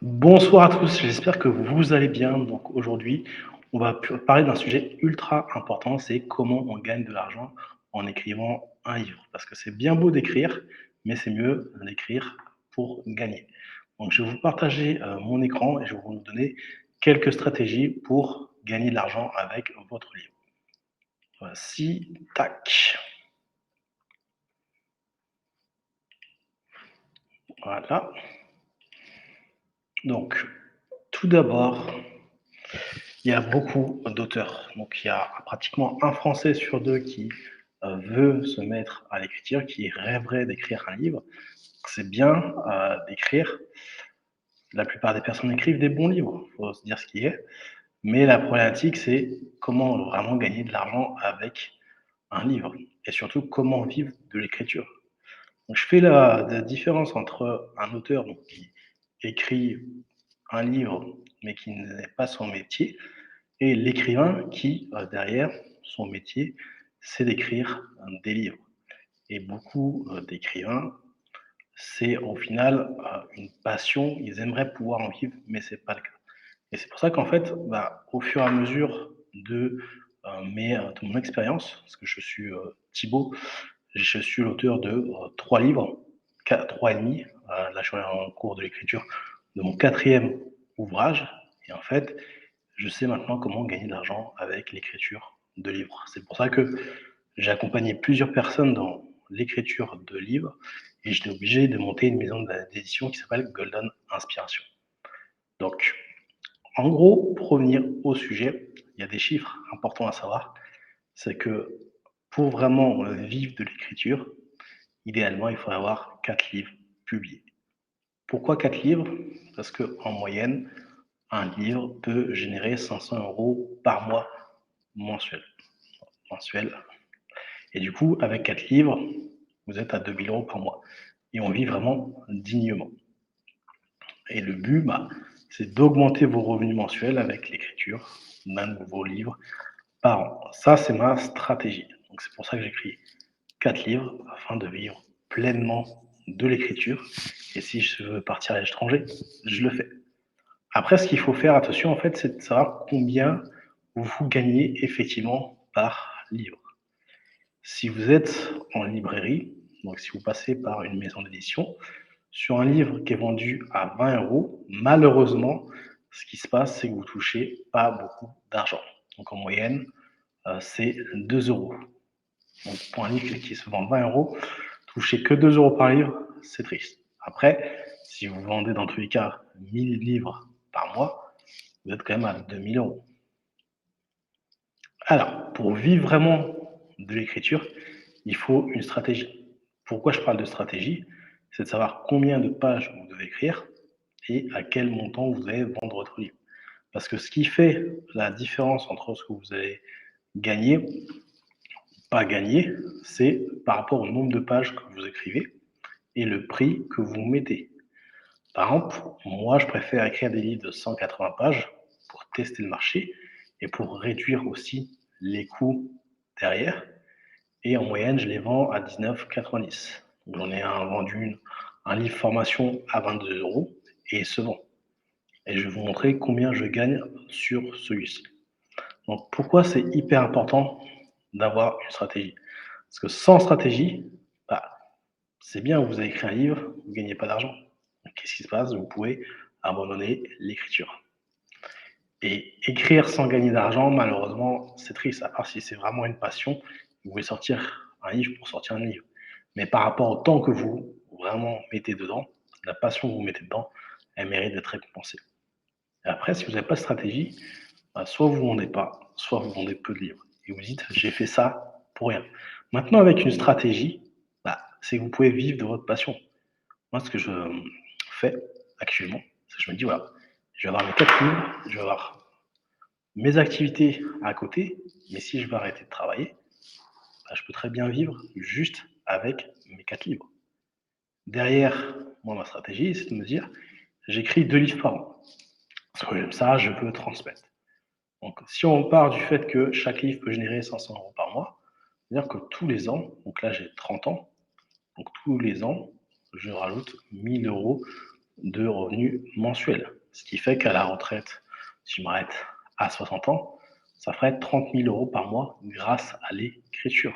Bonsoir à tous, j'espère que vous allez bien. Donc aujourd'hui, on va parler d'un sujet ultra important, c'est comment on gagne de l'argent en écrivant un livre. Parce que c'est bien beau d'écrire, mais c'est mieux d'écrire pour gagner. Donc je vais vous partager mon écran et je vais vous donner quelques stratégies pour gagner de l'argent avec votre livre. Voici, tac. Voilà. Donc, tout d'abord, il y a beaucoup d'auteurs. Donc, il y a pratiquement un Français sur deux qui veut se mettre à l'écriture, qui rêverait d'écrire un livre. C'est bien d'écrire. La plupart des personnes écrivent des bons livres, il faut se dire ce qui est. Mais la problématique, c'est comment vraiment gagner de l'argent avec un livre. Et surtout, comment vivre de l'écriture. Donc, je fais la différence entre un auteur donc, qui écrit un livre, mais qui n'est pas son métier, et l'écrivain qui, derrière, son métier, c'est d'écrire des livres. Et beaucoup d'écrivains, c'est au final une passion, ils aimeraient pouvoir en vivre, mais c'est pas le cas. Et c'est pour ça qu'en fait, au fur et à mesure de mon expérience, parce que je suis Thibaut, je suis l'auteur de 3 livres, 3 et demi. Là, je suis en cours de l'écriture de mon 4e ouvrage. Et en fait, je sais maintenant comment gagner de l'argent avec l'écriture de livres. C'est pour ça que j'ai accompagné plusieurs personnes dans l'écriture de livres et j'étais obligé de monter une maison d'édition qui s'appelle Golden Inspiration. Donc, en gros, pour revenir au sujet, il y a des chiffres importants à savoir. C'est que pour vraiment vivre de l'écriture, idéalement, il faut avoir 4 livres publiés. Pourquoi 4 livres? Parce qu'en moyenne, un livre peut générer 500 euros par mois mensuel. mensuel. Et du coup, avec 4 livres, vous êtes à 2000 euros par mois. Et on vit vraiment dignement. Et le but, c'est d'augmenter vos revenus mensuels avec l'écriture d'un nouveau livre par an. Ça, c'est ma stratégie. Donc, c'est pour ça que j'écris 4 livres afin de vivre pleinement de l'écriture. Et si je veux partir à l'étranger, je le fais. Après, ce qu'il faut faire attention, en fait, c'est de savoir combien vous gagnez effectivement par livre. Si vous êtes en librairie, donc si vous passez par une maison d'édition, sur un livre qui est vendu à 20 euros, malheureusement, ce qui se passe, c'est que vous touchez pas beaucoup d'argent. Donc en moyenne, c'est 2 euros. Donc pour un livre qui se vend 20 euros, toucher que 2 euros par livre, c'est triste. Après, si vous vendez dans tous les cas 1000 livres par mois, vous êtes quand même à 2000 euros. Alors, pour vivre vraiment de l'écriture, il faut une stratégie. Pourquoi je parle de stratégie? C'est de savoir combien de pages vous devez écrire et à quel montant vous allez vendre votre livre. Parce que ce qui fait la différence entre ce que vous allez gagner ou pas gagner, c'est par rapport au nombre de pages que vous écrivez et le prix que vous mettez. Par exemple, moi, je préfère écrire des livres de 180 pages pour tester le marché et pour réduire aussi les coûts derrière. Et en moyenne, je les vends à 19,90. J'en ai vendu un livre formation à 22 euros et il se vend. Et je vais vous montrer combien je gagne sur celui-ci. Donc pourquoi c'est hyper important d'avoir une stratégie? Parce que sans stratégie, bah, c'est bien, vous avez écrit un livre, vous ne gagnez pas d'argent. Qu'est-ce qui se passe? Vous pouvez abandonner l'écriture. Et écrire sans gagner d'argent, malheureusement, c'est triste, à part si c'est vraiment une passion, vous pouvez sortir un livre pour sortir un livre. Mais par rapport au temps que vous vraiment mettez dedans, la passion que vous mettez dedans, elle mérite d'être récompensée. Et après, si vous n'avez pas de stratégie, soit vous ne vendez pas, soit vous vendez peu de livres. Et vous dites, j'ai fait ça pour rien. Maintenant, avec une stratégie, c'est que vous pouvez vivre de votre passion. Moi, ce que je fais actuellement, c'est que je me dis, voilà, je vais avoir mes 4 livres, je vais avoir mes activités à côté, mais si je veux arrêter de travailler, je peux très bien vivre juste avec mes 4 livres. Derrière, moi, ma stratégie, c'est de me dire, j'écris 2 livres par an. Parce que j'aime ça, je veux transmettre. Donc, si on part du fait que chaque livre peut générer 500 euros par mois, c'est-à-dire que tous les ans, donc là j'ai 30 ans, donc tous les ans, je rajoute 1000 euros de revenus mensuels. Ce qui fait qu'à la retraite, si je m'arrête à 60 ans, ça ferait 30 000 euros par mois grâce à l'écriture.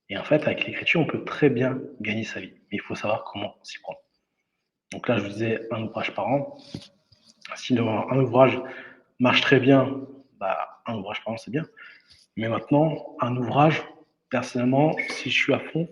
Et en fait, avec l'écriture, on peut très bien gagner sa vie, mais il faut savoir comment s'y prendre. Donc là, je vous disais un ouvrage par an. Si un ouvrage marche très bien, bah, un ouvrage par an, c'est bien. Mais maintenant, un ouvrage, personnellement, si je suis à fond,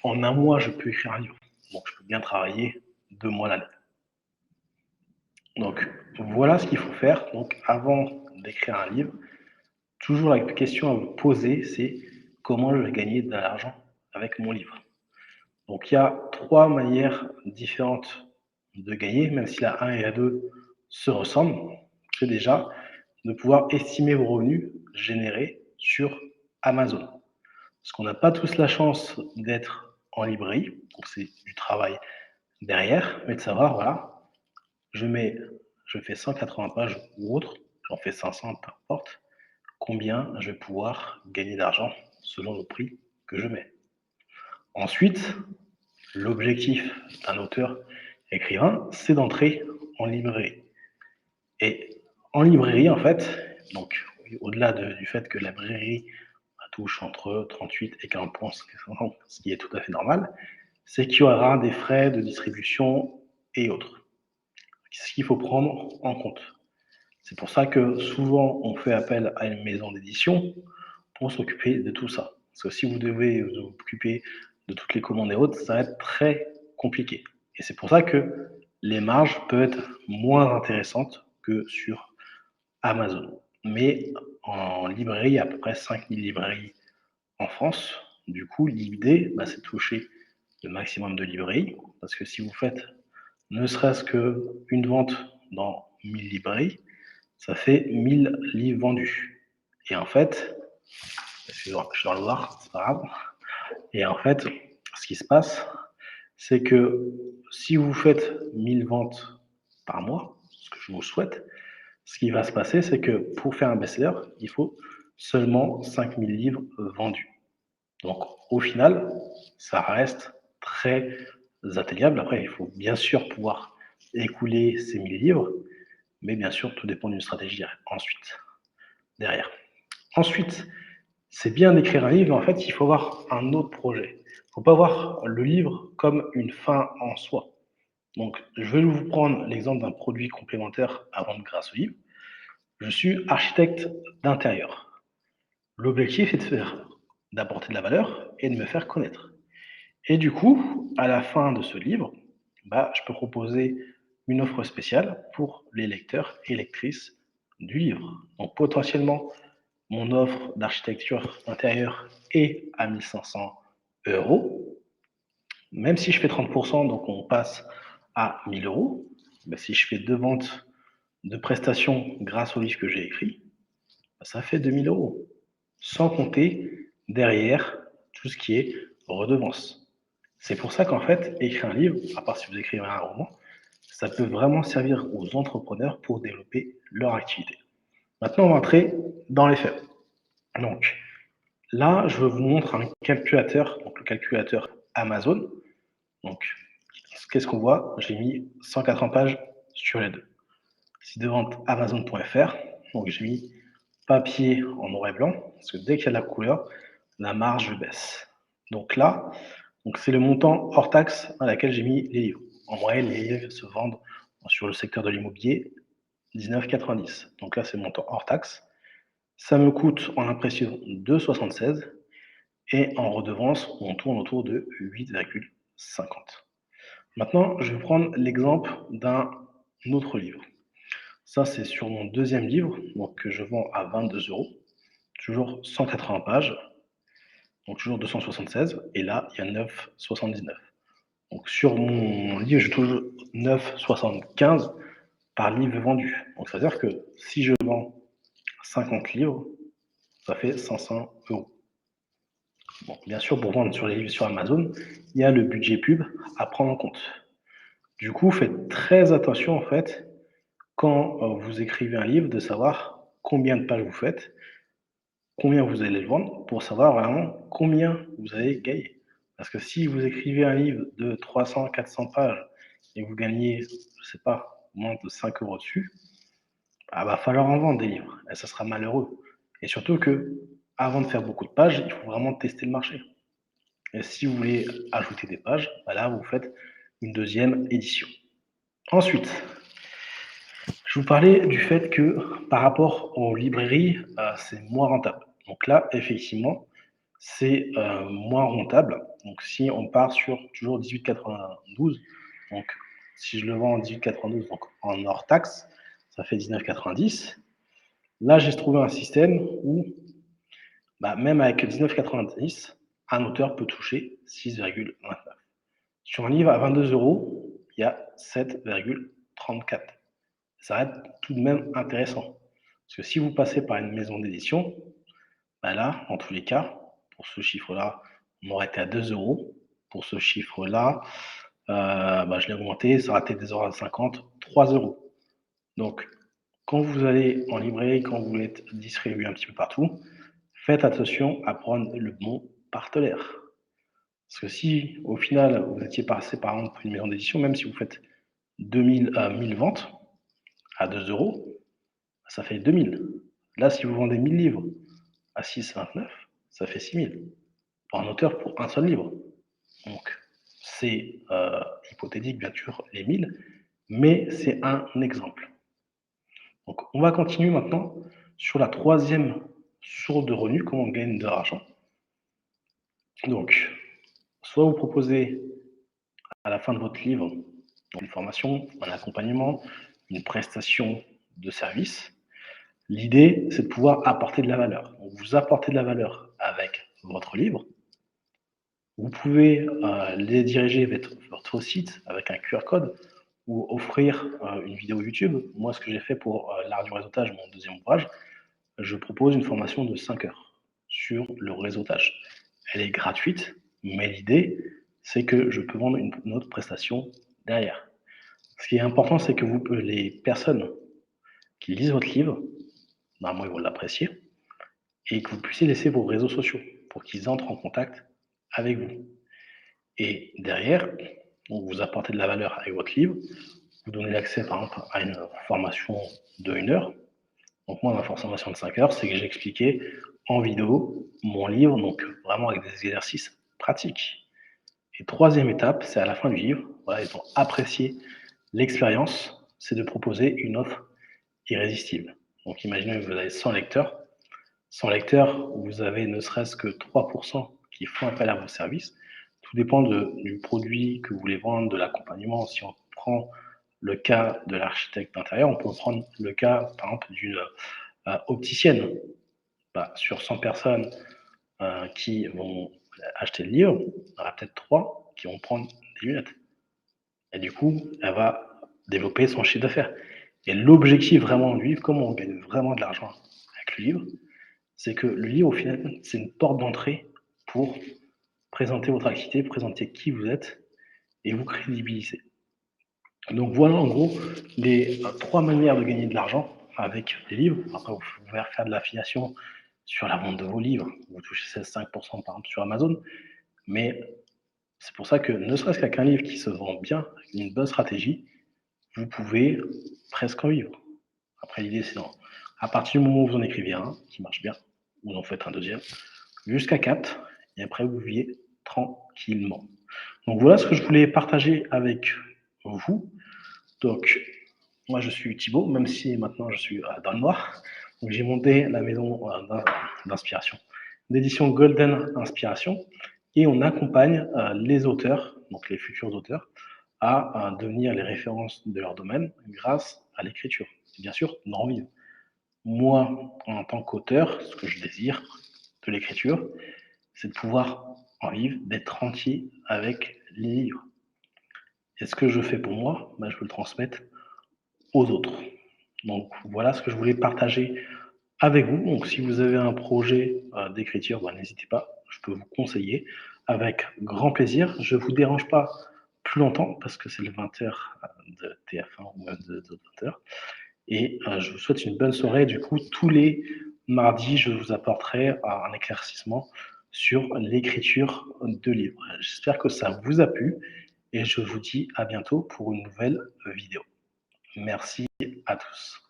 en un mois, je peux écrire un livre. Donc, je peux bien travailler 2 mois l'année. Donc, voilà ce qu'il faut faire. Donc, avant d'écrire un livre, toujours la question à vous poser, c'est comment je vais gagner de l'argent avec mon livre. Donc, il y a 3 manières différentes de gagner, même si la 1 et la 2 se ressemblent. C'est déjà de pouvoir estimer vos revenus générés sur Amazon. Parce qu'on n'a pas tous la chance d'être en librairie, donc c'est du travail derrière, mais de savoir, voilà, je fais 180 pages ou autre, j'en fais 500, peu importe, combien je vais pouvoir gagner d'argent selon le prix que je mets. Ensuite, l'objectif d'un auteur écrivain, c'est d'entrer en librairie. Et en librairie, en fait, donc au-delà du fait que la librairie touche entre 38 et 40 points, ce qui est tout à fait normal, c'est qu'il y aura des frais de distribution et autres. Ce qu'il faut prendre en compte. C'est pour ça que souvent on fait appel à une maison d'édition pour s'occuper de tout ça. Parce que si vous devez vous occuper de toutes les commandes et autres, ça va être très compliqué. Et c'est pour ça que les marges peuvent être moins intéressantes que sur Amazon. Mais en librairie, il y a à peu près 5000 librairies en France. Du coup, l'idée, c'est de toucher le maximum de librairies. Parce que si vous faites ne serait-ce qu'une vente dans 1000 librairies, ça fait 1000 livres vendus. Et en fait, excusez-moi, je suis dans le noir, c'est pas grave. Et en fait, ce qui se passe, c'est que si vous faites 1000 ventes par mois, ce que je vous souhaite, ce qui va se passer, c'est que pour faire un best-seller, il faut seulement 5000 livres vendus. Donc, au final, ça reste très atteignable. Après, il faut bien sûr pouvoir écouler ces 1000 livres, mais bien sûr, tout dépend d'une stratégie derrière. Ensuite, c'est bien d'écrire un livre, mais en fait, il faut avoir un autre projet. Il ne faut pas voir le livre comme une fin en soi. Donc, je vais vous prendre l'exemple d'un produit complémentaire à vendre grâce au livre. Je suis architecte d'intérieur. L'objectif est d'apporter de la valeur et de me faire connaître. Et du coup, à la fin de ce livre, je peux proposer une offre spéciale pour les lecteurs et lectrices du livre. Donc potentiellement, mon offre d'architecture intérieure est à 1500 euros. Même si je fais 30%, donc on passe à 1000 euros. Si je fais 2 ventes de prestations grâce au livre que j'ai écrit, ça fait 2000 euros. Sans compter derrière tout ce qui est redevance. C'est pour ça qu'en fait, écrire un livre, à part si vous écrivez un roman, ça peut vraiment servir aux entrepreneurs pour développer leur activité. Maintenant, on va entrer dans les faits. Donc, là, je vous montre un calculateur, donc le calculateur Amazon. Donc, qu'est-ce qu'on voit? J'ai mis 180 pages sur les deux. Site de vente Amazon.fr. Donc, j'ai mis papier en noir et blanc, parce que dès qu'il y a de la couleur, la marge baisse. Donc là, c'est le montant hors taxe à laquelle j'ai mis les livres. En moyenne, les livres se vendent sur le secteur de l'immobilier 19,90. Donc là, c'est le montant hors taxe. Ça me coûte en impression 2,76 et en redevance, on tourne autour de 8,50. Maintenant, je vais prendre l'exemple d'un autre livre. Ça, c'est sur mon deuxième livre, donc que je vends à 22 euros, toujours 180 pages, donc toujours 276, et là, il y a 9,79. Donc sur mon livre, je touche 9,75 par livre vendu. Donc ça veut dire que si je vends 50 livres, ça fait 500 euros. Bon, bien sûr, pour vendre sur les livres sur Amazon, il y a le budget pub à prendre en compte. Du coup, faites très attention en fait quand vous écrivez un livre de savoir combien de pages vous faites, combien vous allez le vendre pour savoir vraiment combien vous allez gagner. Parce que si vous écrivez un livre de 300, 400 pages et vous gagnez, je ne sais pas, moins de 5 euros dessus, bah, va falloir en vendre des livres et ça sera malheureux. Et surtout que, avant de faire beaucoup de pages, il faut vraiment tester le marché. Et si vous voulez ajouter des pages, bah là, vous faites une deuxième édition. Ensuite, je vous parlais du fait que par rapport aux librairies, c'est moins rentable. Donc là, effectivement, c'est moins rentable. Donc si on part sur toujours 18,92, donc si je le vends en 18,92, donc en hors taxe, ça fait 19,90. Là, j'ai trouvé un système où, bah, même avec 19,90, un auteur peut toucher 6,29. Sur un livre à 22 euros, il y a 7,34. Ça reste tout de même intéressant. Parce que si vous passez par une maison d'édition, bah là, en tous les cas, pour ce chiffre-là, on aurait été à 2 euros. Pour ce chiffre-là, bah, je l'ai augmenté, ça aurait été des euros à 50, 3 euros. Donc, quand vous allez en librairie, quand vous êtes distribué un petit peu partout, faites attention à prendre le bon partenaire. Parce que si, au final, vous étiez passé par exemple pour une maison d'édition, même si vous faites 2000 à 1000 ventes à 2 euros, ça fait 2000. Là, si vous vendez 1000 livres à 6,29, ça fait 6000 pour un auteur pour un seul livre. Donc, c'est hypothétique, bien sûr, les 1000, mais c'est un exemple. Donc, on va continuer maintenant sur la troisième source de revenus, comment on gagne de l'argent. Donc, soit vous proposez à la fin de votre livre une formation, un accompagnement, une prestation de service. L'idée, c'est de pouvoir apporter de la valeur. Donc, vous apportez de la valeur avec votre livre. Vous pouvez les diriger vers votre site avec un QR code ou offrir une vidéo YouTube. Moi, ce que j'ai fait pour l'art du réseautage, mon deuxième ouvrage, je propose une formation de 5 heures sur le réseautage. Elle est gratuite, mais l'idée, c'est que je peux vendre une autre prestation derrière. Ce qui est important, c'est que les personnes qui lisent votre livre, normalement, ils vont l'apprécier, et que vous puissiez laisser vos réseaux sociaux pour qu'ils entrent en contact avec vous. Et derrière, donc vous apportez de la valeur avec votre livre, vous donnez l'accès, par exemple, à une formation de 1 heure. Donc moi, ma formation de 5 heures, c'est que j'ai expliqué en vidéo mon livre, donc vraiment avec des exercices pratiques. Et troisième étape, c'est à la fin du livre, voilà, ils ont apprécié l'expérience, c'est de proposer une offre irrésistible. Donc imaginez que vous avez 100 lecteurs. 100 lecteurs, vous avez ne serait-ce que 3% qui font appel à vos services. Tout dépend du produit que vous voulez vendre, de l'accompagnement. Si on prend le cas de l'architecte d'intérieur, on peut prendre le cas, par exemple, d'une opticienne. Bah, sur 100 personnes qui vont acheter le livre, il y aura peut-être 3 qui vont prendre des lunettes. Et du coup, elle va développer son chiffre d'affaires. Et l'objectif vraiment du livre, comment on gagne vraiment de l'argent avec le livre, c'est que le livre, au final, c'est une porte d'entrée pour présenter votre activité, présenter qui vous êtes et vous crédibiliser. Donc voilà en gros les 3 manières de gagner de l'argent avec les livres. Après, vous pouvez faire de l'affiliation sur la vente de vos livres. Vous touchez 16-5% par exemple sur Amazon. Mais c'est pour ça que ne serait-ce qu'avec un livre qui se vend bien, avec une bonne stratégie, vous pouvez presque en vivre. Après, l'idée, c'est à partir du moment où vous en écrivez un qui marche bien, vous en faites un deuxième, jusqu'à 4, et après, vous vivez tranquillement. Donc voilà ce que je voulais partager avec vous. Donc, moi, je suis Thibaut, même si maintenant je suis dans le noir. Donc, j'ai monté la maison d'inspiration, d'édition Golden Inspiration, et on accompagne les auteurs, donc les futurs auteurs, à devenir les références de leur domaine grâce à l'écriture. Et bien sûr, d'en vivre. Moi, en tant qu'auteur, ce que je désire de l'écriture, c'est de pouvoir en vivre, d'être entier avec les livres. Et ce que je fais pour moi, je veux le transmettre aux autres. Donc voilà ce que je voulais partager avec vous. Donc si vous avez un projet d'écriture, n'hésitez pas, je peux vous conseiller avec grand plaisir. Je ne vous dérange pas plus longtemps parce que c'est le 20h de TF1 ou même de 20h. Et je vous souhaite une bonne soirée. Du coup, tous les mardis, je vous apporterai un éclaircissement sur l'écriture de livres. J'espère que ça vous a plu et je vous dis à bientôt pour une nouvelle vidéo. Merci à tous.